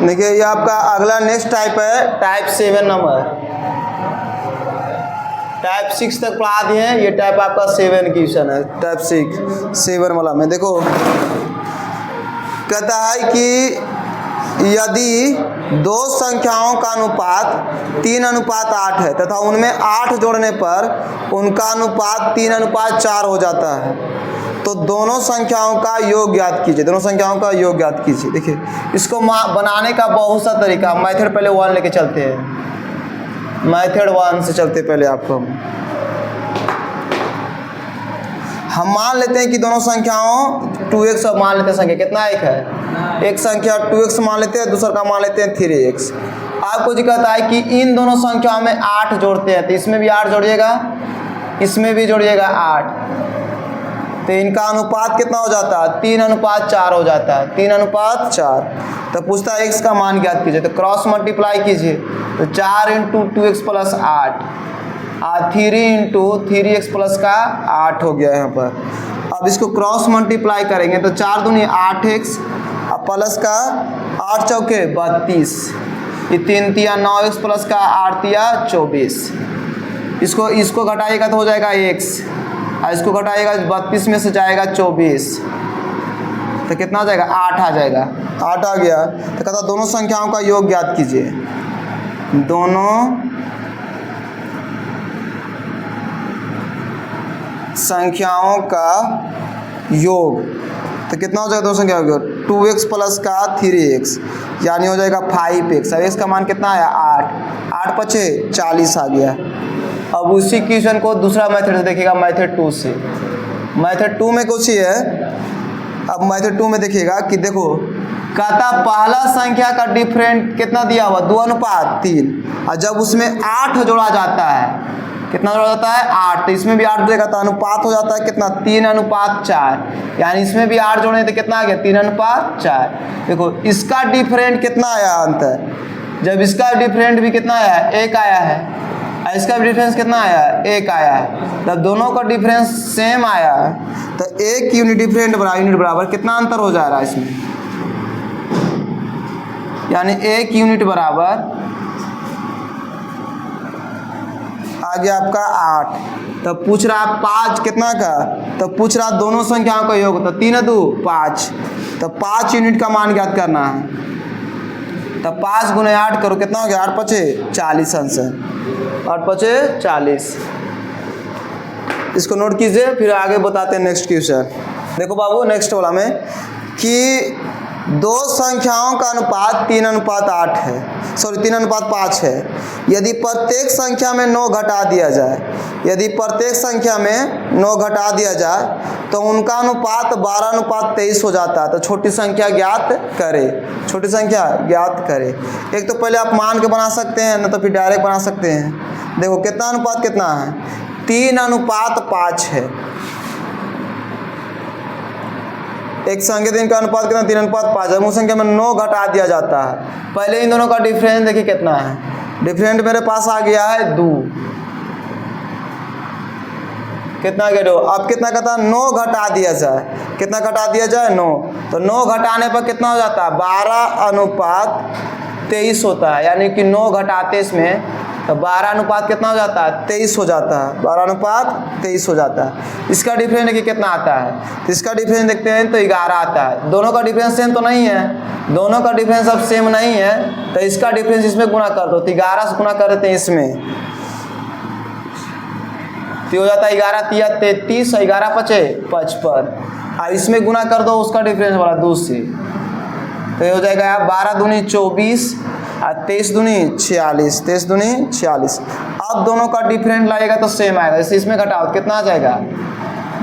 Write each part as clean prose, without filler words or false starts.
देखिए ये आपका अगला नेक्स्ट टाइप है टाइप 7 नंबर। टाइप 6 तक पढ़ा दिए हैं, ये टाइप आपका 7 क्वेश्चन है। टाइप 7 वाला में देखो कहता है कि यदि दो संख्याओं का अनुपात 3:8 है तथा उनमें 8 जोड़ने पर उनका अनुपात 3:4 हो जाता है तो दोनों संख्याओं का योग ज्ञात कीजिए। दोनों संख्याओं का योग ज्ञात कीजिए। देखिए इसको बनाने का बहुत सा तरीका, मेथड पहले 1 लेके चलते हैं। मेथड 1 से चलते पहले आपको हम मान लेते हैं कि दोनों संख्याओं 2x मान लेते हैं। संख्या कितना एक है, एक संख्या 2x मान लेते हैं, दूसरा का मान लेते हैं 3x। आपको जी कहता है कि इन दोनों संख्याओं में 8 जोड़ते हैं तो इसमें भी 8 जोड़िएगा, इसमें भी जोड़िएगा 8, तो इनका अनुपात कितना हो जाता है 3:4 हो जाता है। 3:4 तो पूछता है x का मान ज्ञात कीजिए, तो क्रॉस मल्टीप्लाई कीजिए तो 4 × 2x + 8 और 3 × 3x + का 8 हो गया यहाँ पर। अब इसको क्रॉस मल्टीप्लाई करेंगे तो 4 दूनी 8x प्लस का 8 चौके 32, ये 3 तिया 9x + का 8 तिया 24। इसको घटाइएगा तो हो जाएगा x, और इसको घटाइएगा 32 में से जाएगा 24 तो कितना आ जाएगा 8 आ जाएगा। 8 आ गया तो कहता दोनों संख्याओं का योग ज्ञात कीजिए। दोनों संख्याओं का योग तो कितना हो जाएगा दोनों संख्याओं का योग 2x + का 3x यानी हो जाएगा 5x। अब x का मान कितना आया 8, 8 पचे 40 आ गया। अब उसी क्वेश्चन को दूसरा मेथड से देखिएगा, मेथड 2 से। मेथड 2 में कुछ ही है। अब मेथड 2 में देखिएगा कि देखो कहता पहला संख्या का डिफरेंट कितना दिया हुआ 2:3, और जब उसमें 8 जोड़ा जाता है, कितना जोड़ा जाता है 8, तो इसमें भी 8 जोड़ेगा तो अनुपात हो जाता है कितना 3:4, यानी इसमें भी 8 जोड़े तो कितना आ गया 3:4। देखो इसका डिफरेंट कितना आया अंतर, जब इसका डिफरेंट भी कितना आया है 1 आया है, इसका भी डिफरेंस कितना आया है 1 आया है, तब दोनों का डिफरेंस सेम आया है तो 1 यूनिट डिफरेंट यूनिट बराबर कितना अंतर हो जा रहा है इसमें, यानी 1 यूनिट बराबर आ गया आपका 8। तब पूछ रहा 5 कितना का, तब पूछ रहा दोनों संख्याओं का योग, तो 3 × 2 5, तो 5 यूनिट का मान ज्ञात करना है। तब 5 × 8 करो कितना हो गया 8 पचे 40 आंसर, 8 पचे 40। इसको नोट कीजिए, फिर आगे बताते हैं नेक्स्ट क्वेश्चन। देखो बाबू नेक्स्ट वाला में कि दो संख्याओं का अनुपात 3:8 है, सॉरी 3:5 है। यदि प्रत्येक संख्या में 9 घटा दिया जाए, यदि प्रत्येक संख्या में 9 घटा दिया जाए तो उनका अनुपात 12:23 हो जाता है। तो छोटी संख्या ज्ञात करें, छोटी संख्या ज्ञात करें। एक तो पहले आप मान के बना सकते हैं, ना तो फिर डायरेक्ट बना सकते हैं। देखो कितना अनुपात कितना है 3:5 है। एक संख्या दिन का अनुपात कितना 3:5 है। उस संख्या में 9 घटा दिया जाता है। पहले इन दोनों का डिफरेंस देखिए कितना है, डिफरेंट मेरे पास आ गया है 2, कितना गया 2। अब कितना कहता है 9 घटा दिया जाए, कितना घटा दिया जाए 9, तो 9 घटाने पर कितना हो जाता है 12:23 होता है, यानी कि 9 घटाते इसमें तो 12 कितना हो जाता है 23 हो जाता है, 12:23 हो जाता है। इसका डिफरेंस देखिए कितना आता है, तो इसका डिफरेंस देखते हैं तो 11 आता है। दोनों का डिफरेंस सेम तो नहीं है, दोनों का डिफरेंस अब सेम नहीं है, तो इसका डिफरेंस इसमें गुना कर दो, तो 11 से गुना कर देते हैं इसमें, तो हो जाता है 11 तिया 33 और 11 पचे 55, और इसमें गुना कर दो उसका डिफरेंस वाला 2 से, तो ये हो जाएगा 12 दूनी 24 और 23 दूनी 46, 23 दूनी 46। अब दोनों का डिफरेंट लगेगा तो सेम आएगा। जैसे इसमें घटाओ कितना आ जाएगा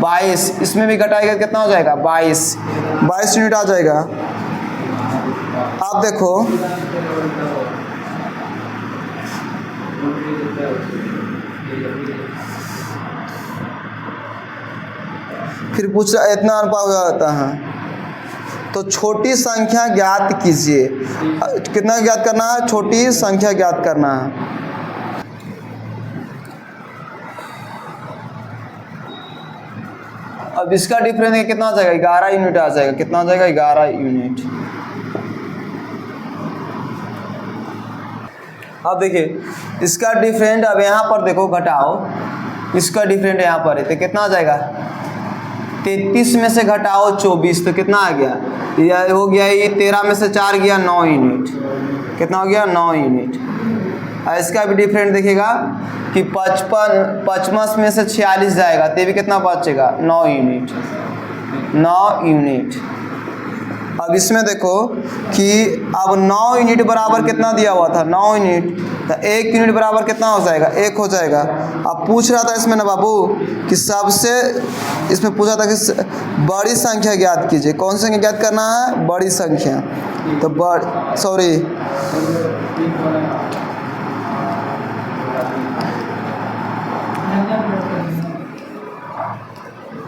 22, इसमें भी घटाएगा कितना हो जाएगा 22 यूनिट आ जाएगा। अब देखो फिर पूछ रहा इतना अनुपात हो जाता है, तो छोटी संख्या ज्ञात कीजिए। कितना ज्ञात करना है, छोटी संख्या ज्ञात करना है। अब इसका डिफरेंस कितना आ जाएगा 11 यूनिट आ जाएगा, कितना आ जाएगा 11 यूनिट। अब देखिए इसका डिफरेंट, अब यहाँ पर देखो घटाओ, इसका डिफरेंट यहाँ पर है तो कितना आ जाएगा 33 में से घटाओ 24 तो कितना आ गया, यह हो गया ये 13 में से 4 गया 9 यूनिट, कितना हो गया 9 यूनिट। और इसका भी डिफरेंट देखिएगा कि 55 में से 46 जाएगा तो भी कितना बचेगा 9 यूनिट, 9 यूनिट। अब इसमें देखो कि अब 9 यूनिट बराबर कितना दिया हुआ था 9 यूनिट, तो 1 यूनिट बराबर कितना हो जाएगा 1 हो जाएगा। अब पूछ रहा था इसमें ना बाबू कि सबसे, इसमें पूछा था कि बड़ी संख्या ज्ञात कीजिए, कौन सी संख्या ज्ञात करना है बड़ी संख्या, तो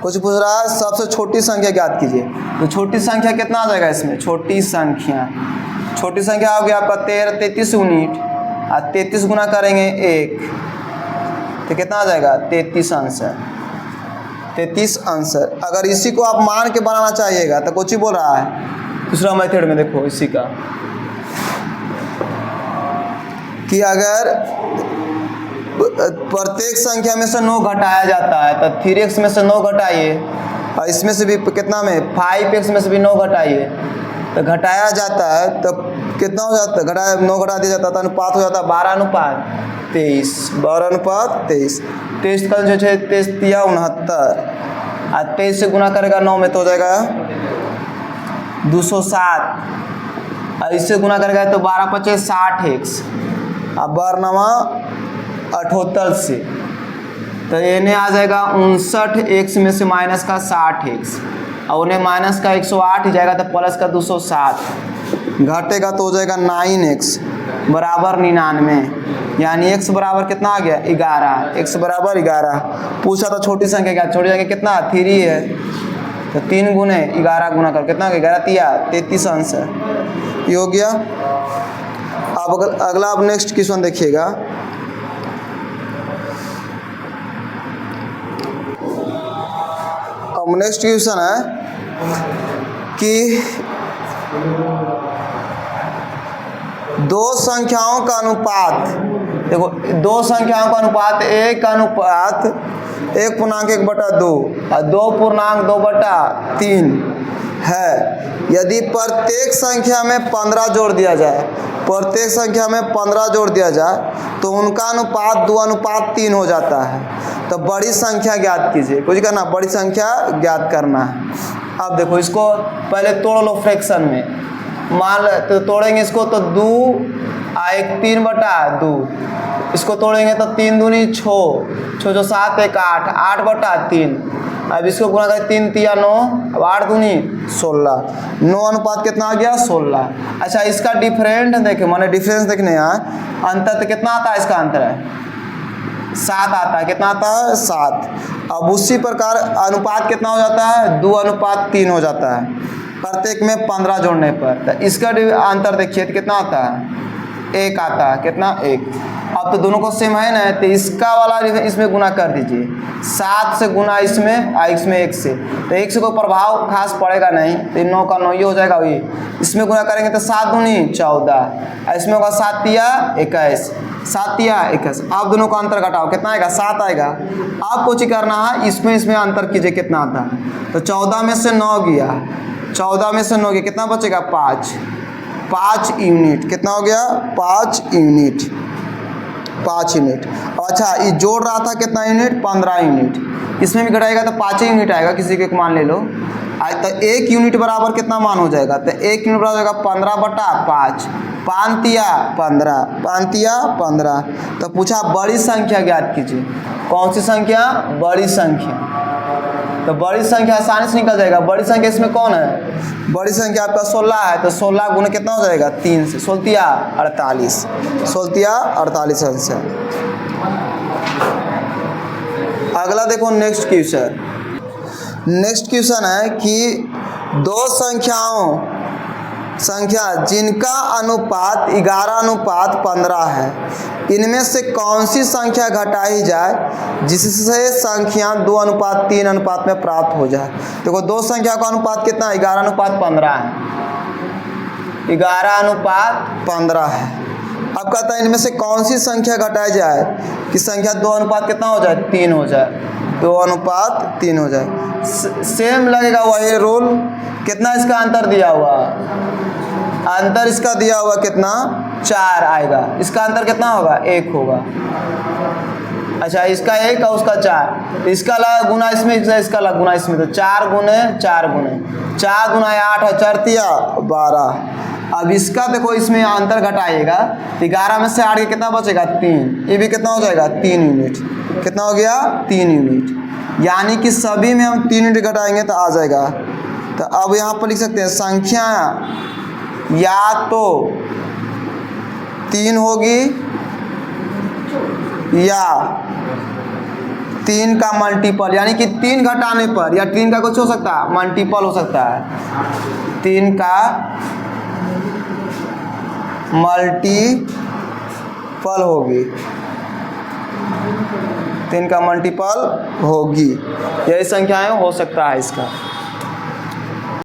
कुछ पूछ रहा है सबसे छोटी संख्या ज्ञात कीजिए, तो छोटी संख्या कितना आ जाएगा इसमें, छोटी संख्या हो गया आपका 33 यूनिट, और 33 गुना करेंगे 1 तो कितना आ जाएगा 33 आंसर, 33 आंसर। अगर इसी को आप मान के बनाना चाहिएगा तो कुछ ही बोल रहा है दूसरा मेथड में, देखो इसी का कि अगर प्रत्येक संख्या में से 9 घटाया जाता है तो 3x में से 9 घटाइए, और इसमें से भी कितना में 5x में से भी 9 घटाइए, तो घटाया जाता है तो कितना हो जाता है, 9 घटा दिया जाता है तो अनुपात हो जाता है 12:23, 12:23, 23 का जो है 23 तिया 69, और 23 से गुना करेगा 9 में तो हो जाएगा 207, और इससे गुना करेगा तो 12×5 = 60x, अब 12×9 = 78 से, तो इन्हें आ जाएगा 59x में से माइनस का 60x, और उन्हें माइनस का 108 ही जाएगा तो प्लस का 207, घटेगा तो हो जाएगा 9x बराबर 99, यानी x बराबर कितना आ गया 11, x बराबर 11। पूछा था छोटी संख्या क्या, छोटी संख्या कितना 3 है, तो 3 गुने 11 गुना कर कितना 11 तिया 33 आंसर, ये हो गया। अब अगला आप नेक्स्ट क्वेश्चन देखिएगा, अब नेक्स्ट क्वेश्चन है कि दो संख्याओं का अनुपात, देखो दो संख्याओं का अनुपात 1:1/2 और 2:2/3 है। यदि प्रत्येक संख्या में 15 जोड़ दिया जाए, प्रत्येक संख्या में 15 जोड़ दिया जाए तो उनका अनुपात 2:3 हो जाता है, तो बड़ी संख्या ज्ञात कीजिए। कुछ करना, बड़ी संख्या ज्ञात करना है। अब देखो इसको पहले तोड़ लो फ्रैक्शन में, मान तो तोड़ेंगे इसको तो 2 1 3/2, इसको तोड़ेंगे तो 3 दूनी 6, 6 जो 7 1 8, 8/3। अब इसको गुना करें 3 तिया 9, अब 8 दूनी 16, 9 अनुपात कितना आ गया 16। अच्छा इसका डिफरेंट देखे, माने डिफरेंस देखने यहाँ अंतर तो कितना आता है, इसका अंतर है 7 आता है, कितना आता है 7। अब उसी प्रकार अनुपात कितना हो जाता है 2:3 हो जाता है प्रत्येक में 15 जोड़ने पर। तो इसका अंतर देखिए तो कितना आता है 1 आता है, कितना 1। अब तो दोनों को सेम है ना, तो इसका वाला इसमें गुना कर दीजिए, 7 से गुना इसमें और इसमें 1 से, तो 1 से कोई प्रभाव खास पड़ेगा नहीं, तो 9 का 9 ये हो जाएगा वही। इसमें गुना करेंगे तो 7 दूनी 14, इसमें होगा 7 तिया 21, 7 तिया 21। आप दोनों का अंतर घटाओ कितना आएगा 7 आएगा। आपको चीज करना है इसमें अंतर कीजिए कितना आता है, तो 14 में से 9 गया, 14 में से 9 गया कितना बचेगा 5 यूनिट, कितना हो गया 5 यूनिट, 5 यूनिट। अच्छा ये जोड़ रहा था कितना यूनिट 15 यूनिट, इसमें भी घटाएगा तो 5 यूनिट आएगा, किसी के मान ले लो। तो 1 यूनिट बराबर कितना मान हो जाएगा, तो 1 यूनिट बराबर हो जाएगा 15/5, 5 तिया 15, 5 तिया 15। तो पूछा बड़ी संख्या ज्ञात कीजिए, कौन सी संख्या बड़ी संख्या, तो बड़ी संख्या आसानी से निकल जाएगा। बड़ी संख्या इसमें कौन है, बड़ी संख्या आपका 16 है, तो 16 गुना कितना हो जाएगा 3 से, 16 तिया 48, 16 तिया 48 आंसर। अगला देखो नेक्स्ट क्वेश्चन, नेक्स्ट क्वेश्चन है कि दो संख्या जिनका अनुपात 11:15 है, इनमें से कौन सी संख्या घटाई जाए जिससे संख्या 2:3 अनुपात में प्राप्त हो जाए। देखो दो संख्या का अनुपात कितना है 11:15 है, 11:15 है। अब कहता है इनमें से कौन सी संख्या घटाई जाए कि संख्या 2 अनुपात कितना हो जाए, 3 हो जाए, 2 अनुपात 3 हो जाए। सेम लगेगा वही रूल। कितना इसका अंतर दिया हुआ, अंतर इसका दिया हुआ कितना, 4 आएगा। इसका अंतर कितना होगा, 1 होगा। अच्छा, इसका 1 और उसका 4, इसका लगा गुना इसमें, इसका लगा गुना इसमें, तो 4 गुने 4 गुने 4 गुना 8 और 4 तिया 12। अब इसका देखो, इसमें अंतर घटाइएगा, 11 में से 8 के कितना बचेगा, 3। ये भी कितना हो जाएगा, 3 यूनिट। कितना हो गया, 3 यूनिट। यानी कि सभी में हम 3 यूनिट घटाएंगे तो आ जाएगा। तो अब यहाँ पर लिख सकते हैं संख्या या तो 3 होगी या 3 का मल्टीपल, यानी कि 3 घटाने पर या 3 का कुछ हो सकता है, मल्टीपल हो सकता है। 3 का मल्टीपल होगी, 3 का मल्टीपल होगी, यही संख्याएं हो सकता है इसका।